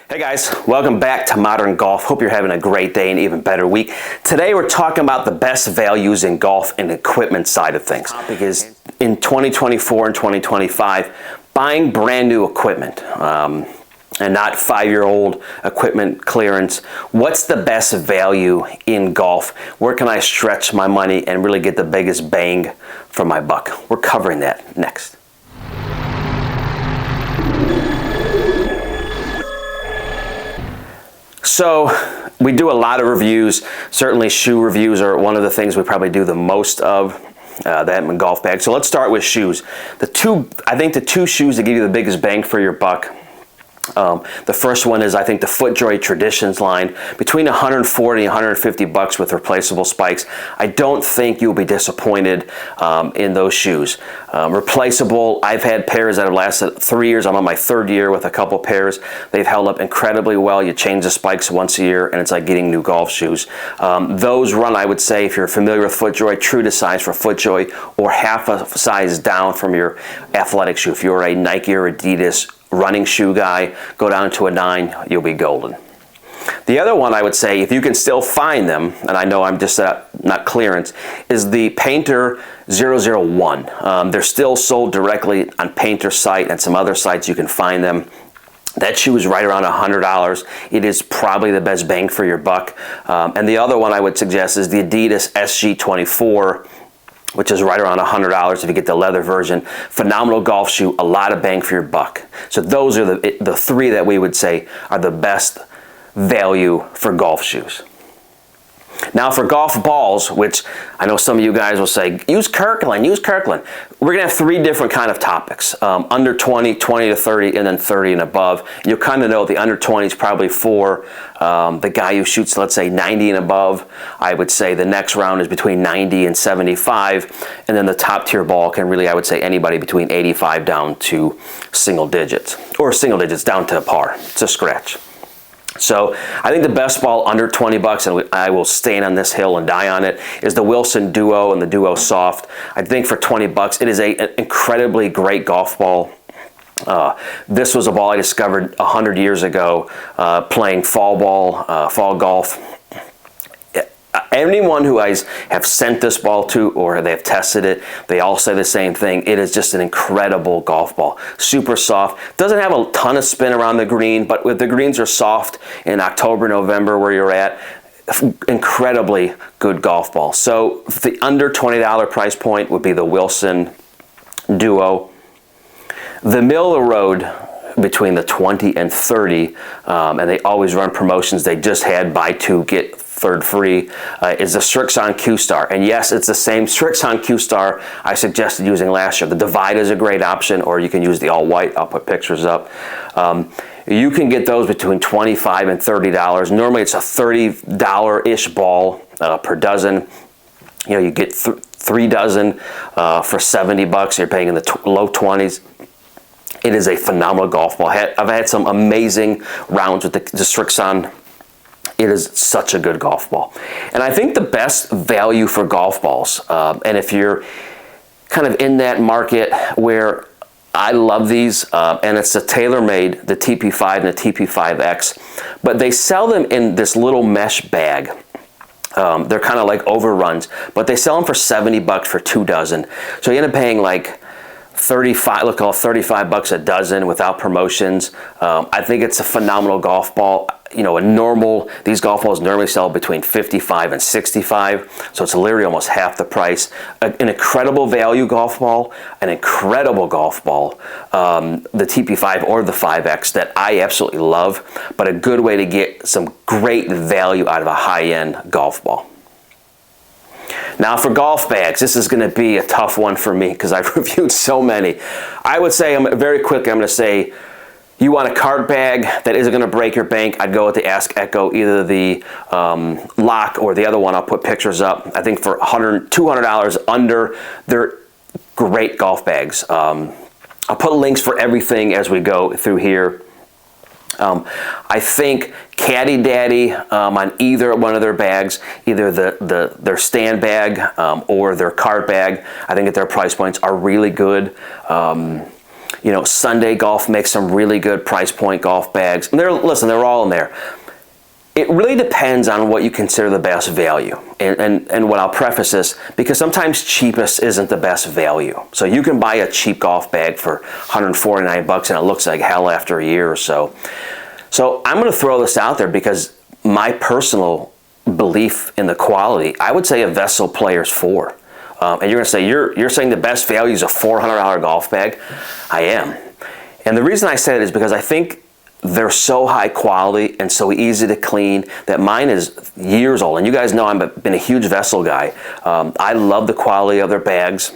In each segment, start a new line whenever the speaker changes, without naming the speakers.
Hey guys, welcome back to Modern Golf. Hope you're having a great day and even better week. Today we're talking about the best values in golf and equipment side of things. The topic is in 2024 and 2025, buying brand new equipment and not 5-year-old equipment clearance. What's the best value in golf? Where can I stretch my money and really get the biggest bang for my buck? We're covering that next. So we do a lot of reviews. Certainly shoe reviews are one of the things we probably do the most of, that in golf bag. So let's start with shoes. I think the two shoes that give you the biggest bang for your buck. The first one is, I think, the FootJoy Traditions line, between 140 and 150 bucks with replaceable spikes. I don't think you'll be disappointed in those shoes. Replaceable, I've had pairs that have lasted 3 years. I'm on my third year with a couple pairs. They've held up incredibly well. You change the spikes once a year and it's like getting new golf shoes. Those run, I would say, if you're familiar with FootJoy, true to size for FootJoy, or half a size down from your athletic shoe. If you're a Nike or Adidas running shoe guy, go down to a 9, you'll be golden. The other one, I would say, if you can still find them, and I know I'm just not clearance, is the Painter 001. They're still sold directly on Painter's site and some other sites you can find them. That shoe is right around $100. It is probably the best bang for your buck. And the other one I would suggest is the Adidas SG24, which is right around $100 if you get the leather version. Phenomenal golf shoe, a lot of bang for your buck. So those are the three that we would say are the best value for golf shoes. Now for golf balls, which I know some of you guys will say, use Kirkland, use Kirkland. We're gonna have 3 different kind of topics. Under 20, 20 to 30, and then 30 and above. You'll kind of know the under 20 is probably for the guy who shoots, let's say, 90 and above. I would say the next round is between 90 and 75, and then the top tier ball can really, I would say, anybody between 85 down to single digits, or single digits down to par. It's a scratch. So I think the best ball under 20 bucks, and I will stand on this hill and die on it, is the Wilson Duo and the Duo Soft. I think for 20 bucks, it is an incredibly great golf ball. This was a ball I discovered 100 years ago playing fall golf. Anyone who I have sent this ball to or they have tested it, they all say the same thing. It is just an incredible golf ball. Super soft. Doesn't have a ton of spin around the green, but with the greens are soft in October, November where you're at, incredibly good golf ball. So the under $20 price point would be the Wilson Duo. The middle of the road between the 20 and 30, and they always run promotions. They just had buy 2, get third free, is the Srixon Q-Star. And yes, it's the same Srixon Q-Star I suggested using last year. The Divide is a great option, or you can use the all white. I'll put pictures up. You can get those between $25 and $30. Normally it's a $30-ish ball per dozen. You know, you get 3 dozen for 70 bucks. You're paying in the low 20s. It is a phenomenal golf ball. I've had some amazing rounds with the Srixon. It is such a good golf ball. And I think the best value for golf balls, and if you're kind of in that market where I love these, and it's a TaylorMade, the TP5 and the TP5X, but they sell them in this little mesh bag. They're kind of like overruns, but they sell them for 70 bucks for 2 dozen. So you end up paying like 35, let's call it 35 bucks a dozen without promotions. I think it's a phenomenal golf ball. You know, these golf balls normally sell between 55 and 65, so it's literally almost half the price. An incredible value golf ball, an incredible golf ball, the TP5 or the 5X that I absolutely love, but a good way to get some great value out of a high-end golf ball. Now for golf bags, this is going to be a tough one for me because I've reviewed so many. I would say, very quickly, I'm going to say, you want a cart bag that isn't going to break your bank, I'd go with the Ask Echo, either the Lock or the other one. I'll put pictures up. I think for $200 under, they're great golf bags. I'll put links for everything as we go through here. I think Caddy Daddy on either one of their bags, either their stand bag or their cart bag, I think that their price points are really good. Sunday Golf makes some really good price point golf bags. And they're all in there. It really depends on what you consider the best value. And what I'll preface this, because sometimes cheapest isn't the best value. So you can buy a cheap golf bag for $149 and it looks like hell after a year or so. So I'm going to throw this out there because my personal belief in the quality, I would say a Vessel Players 4. And you're going to say, you're saying the best value is a $400 golf bag? I am. And the reason I say that is because I think they're so high quality and so easy to clean that mine is years old. And you guys know I've been a huge Vessel guy. I love the quality of their bags.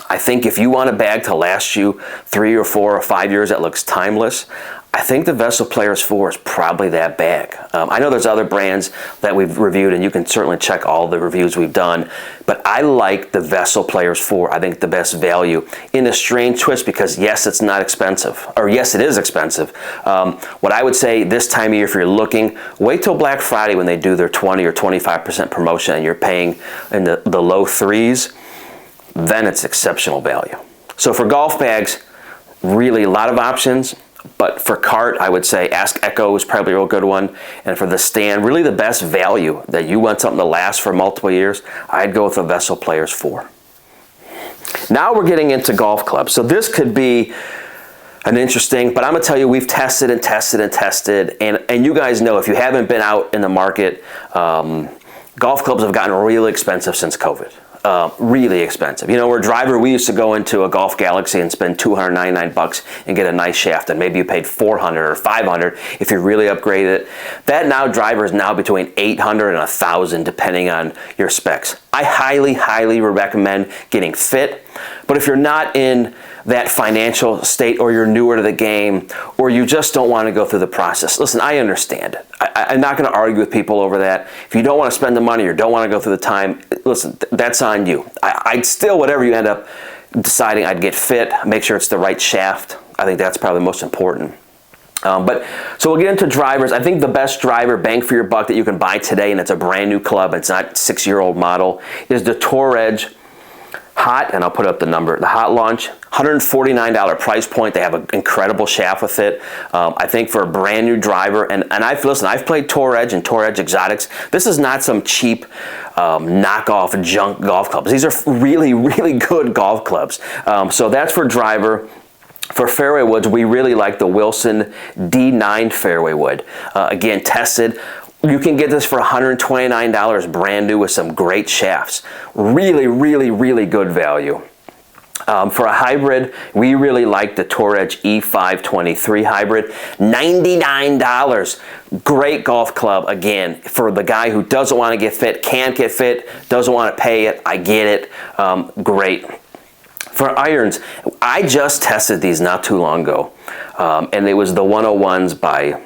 I think if you want a bag to last you 3 or 4 or 5 years that looks timeless, I think the Vessel Players 4 is probably that bag. I know there's other brands that we've reviewed, and you can certainly check all the reviews we've done, but I like the Vessel Players 4. I think the best value in a strange twist because yes, it's not expensive, or yes, it is expensive. What I would say this time of year, if you're looking, wait till Black Friday when they do their 20 or 25% promotion and you're paying in the low threes, then it's exceptional value. So for golf bags, really a lot of options. But for cart, I would say Ask Echo is probably a real good one. And for the stand, really the best value that you want something to last for multiple years, I'd go with the Vessel Players 4. Now we're getting into golf clubs. So this could be an interesting, but I'm going to tell you, we've tested and tested and tested. And you guys know if you haven't been out in the market, golf clubs have gotten really expensive since COVID. Really expensive. We're a driver, we used to go into a Golf Galaxy and spend $299 and get a nice shaft, and maybe you paid $400 or $500 if you really upgrade it. That now driver is now between $800 and $1,000 depending on your specs. I highly, highly recommend getting fit, but if you're not in that financial state, or you're newer to the game, or you just don't want to go through the process, listen, I understand. I'm not going to argue with people over that. If you don't want to spend the money or don't want to go through the time, listen, that's on you. I'd still, whatever you end up deciding, I'd get fit, make sure it's the right shaft. I think that's probably the most important. So we'll get into drivers. I think the best driver, bang for your buck, that you can buy today, and it's a brand new club, it's not 6-year-old model, is the Tour Edge Hot, and I'll put up the number, the Hot Launch, $149 price point. They have an incredible shaft with it. I think for a brand new driver, and I've played Tour Edge and Tour Edge Exotics. This is not some cheap knockoff junk golf clubs. These are really, really good golf clubs. So that's for driver. For fairway woods, we really like the Wilson D9 fairway wood. Again, tested. You can get this for $129 brand new with some great shafts. Really, really, really good value. For a hybrid, we really like the Tour Edge E523 hybrid. $99. Great golf club. Again, for the guy who doesn't want to get fit, can't get fit, doesn't want to pay it, I get it. Great. For irons, I just tested these not too long ago, and it was the 101s by,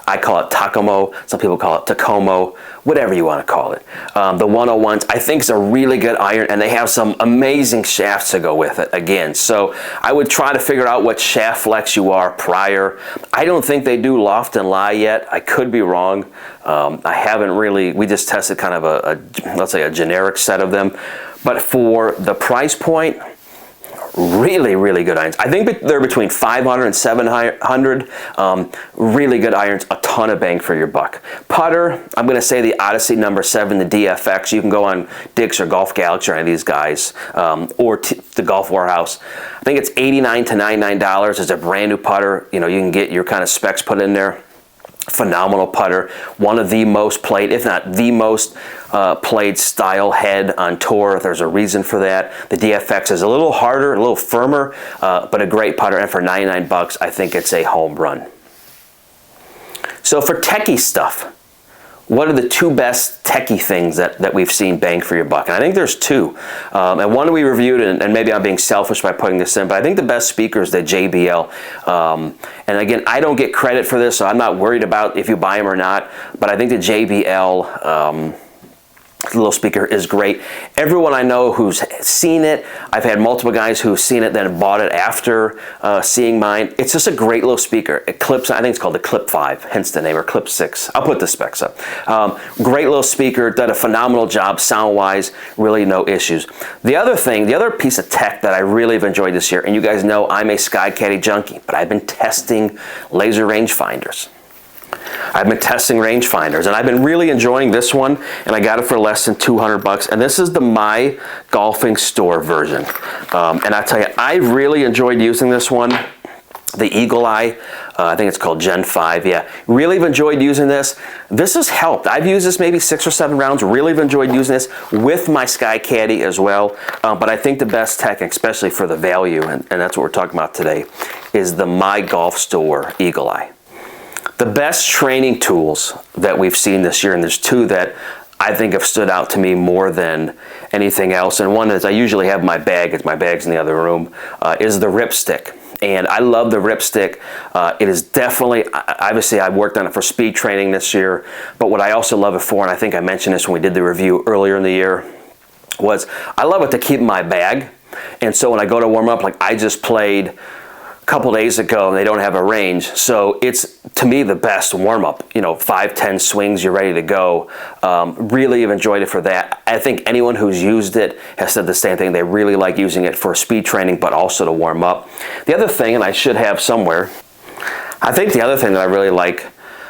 I call it Takomo, some people call it Takomo, whatever you want to call it. The 101s, I think, is a really good iron, and they have some amazing shafts to go with it, again. So I would try to figure out what shaft flex you are prior. I don't think they do loft and lie yet. I could be wrong. I haven't really, we just tested kind of let's say a generic set of them. But for the price point, really, really good irons. I think they're between $500 and $700. Really good irons, a ton of bang for your buck. Putter, I'm going to say the Odyssey number 7, the DFX. You can go on Dick's or Golf Galaxy or any of these guys, or the Golf Warehouse. I think it's $89 to $99. It's a brand new putter. You can get your kind of specs put in there. Phenomenal putter, one of the most played, if not the most played style head on tour. There's a reason for that. The DFX is a little harder, a little firmer, but a great putter, and for $99, I think it's a home run. So for techie stuff, what are the 2 best techie things that we've seen bang for your buck? And I think there's 2. And one we reviewed, and maybe I'm being selfish by putting this in, but I think the best speaker is the JBL. And again, I don't get credit for this, so I'm not worried about if you buy them or not. But I think the JBL little speaker is great. Everyone I know who's seen it, I've had multiple guys who've seen it then bought it after seeing mine. It's just a great little speaker. It clips, I think it's called the Clip 5, hence the name, or Clip 6. I'll put the specs up. Great little speaker, did a phenomenal job sound-wise, really no issues. The other piece of tech that I really have enjoyed this year, and you guys know I'm a Sky Caddy junkie, but I've been testing laser rangefinders. I've been testing rangefinders, and I've been really enjoying this one, and I got it for less than 200 bucks, and this is the My Golfing Store version. And I tell you, I really enjoyed using this one, the Eagle Eye. I think it's called Gen 5, yeah. Really have enjoyed using this. This has helped. I've used this maybe 6 or 7 rounds, really have enjoyed using this with my Sky Caddy as well. But I think the best tech, especially for the value, and that's what we're talking about today, is the My Golf Store Eagle Eye. The best training tools that we've seen this year, and there's 2 that I think have stood out to me more than anything else, and one is I usually have my bag, my bag's in the other room, is the Ripstick. And I love the Ripstick. It is definitely, obviously I've worked on it for speed training this year, but what I also love it for, and I think I mentioned this when we did the review earlier in the year, was I love it to keep in my bag. And so when I go to warm up, like I just played couple days ago, and they don't have a range, so it's to me the best warm-up. 5-10 swings, you're ready to go. Really have enjoyed it for that. I think anyone who's used it has said the same thing. They really like using it for speed training, but also to warm up. The other thing, and I should have somewhere, I think the other thing that I really like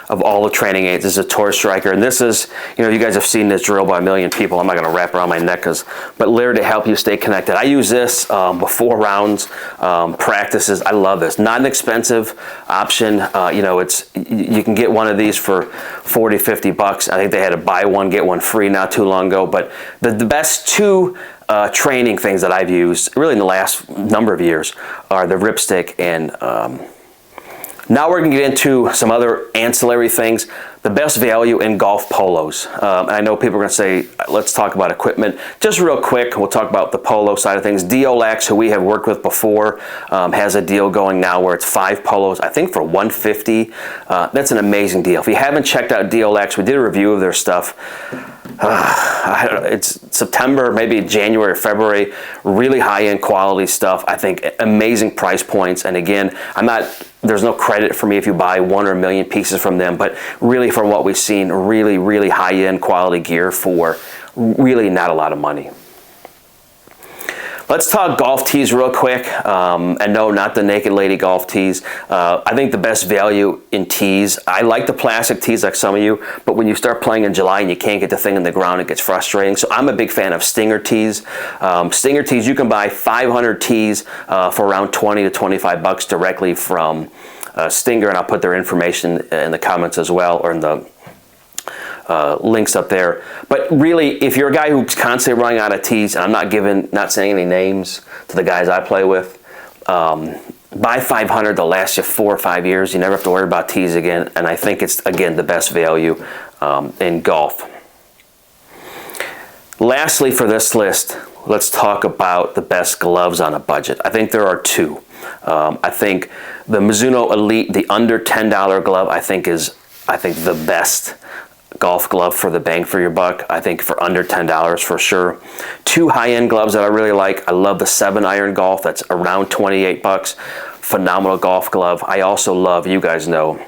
of all the training aids is a Torque Striker, and this is, you guys have seen this drill by a million people. I'm not going to wrap around my neck, but literally to help you stay connected. I use this before rounds, practices. I love this. Not an expensive option. You can get one of these for 40, 50 bucks. I think they had a buy one get one free not too long ago. But the best 2 training things that I've used really in the last number of years are the Ripstick and now we're going to get into some other ancillary things. The best value in golf polos. And I know people are going to say, let's talk about equipment. Just real quick, we'll talk about the polo side of things. Dolax, who we have worked with before, has a deal going now where it's 5 polos, I think for $150. That's an amazing deal. If you haven't checked out Dolax, we did a review of their stuff. I don't know, it's September, maybe January or February. Really high-end quality stuff. I think amazing price points. And again, there's no credit for me if you buy 1 or a million pieces from them, but really from what we've seen, really, really high-end quality gear for really not a lot of money. Let's talk golf tees real quick, and no, not the Naked Lady golf tees. I think the best value in tees, I like the plastic tees like some of you, but when you start playing in July and you can't get the thing in the ground, it gets frustrating. So I'm a big fan of Stinger tees. Stinger tees, you can buy 500 tees for around 20 to 25 bucks directly from Stinger, and I'll put their information in the comments as well, or in the links up there. But really, if you're a guy who's constantly running out of tees, and I'm not saying any names to the guys I play with, buy 500. They'll last you 4 or 5 years. You never have to worry about tees again, and I think it's, again, the best value in golf. Lastly, for this list, let's talk about the best gloves on a budget. I think there are 2. I think the Mizuno Elite, the under $10 glove, I think the best golf glove for the bang for your buck. I think for under $10 for sure. 2 high-end gloves that I really like. I love the 7-iron golf. That's around 28 bucks. Phenomenal golf glove. I also love, you guys know,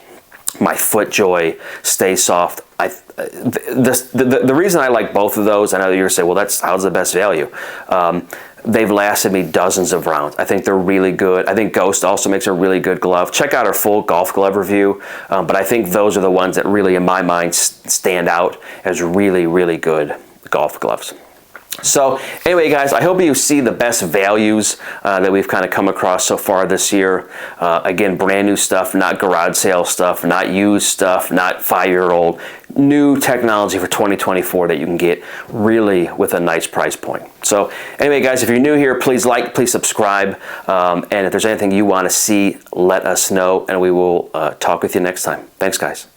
my FootJoy Stay Soft. The reason I like both of those, I know you're going to say, well, how's the best value? They've lasted me dozens of rounds. I think they're really good. I think Ghost also makes a really good glove. Check out our full golf glove review, but I think those are the ones that really, in my mind, stand out as really, really good golf gloves. So anyway, guys, I hope you see the best values that we've kind of come across so far this year. Again, brand new stuff, not garage sale stuff, not used stuff, not 5-year-old. New technology for 2024 that you can get really with a nice price point. So anyway, guys, if you're new here, please like, please subscribe. And if there's anything you want to see, let us know, and we will talk with you next time. Thanks, guys.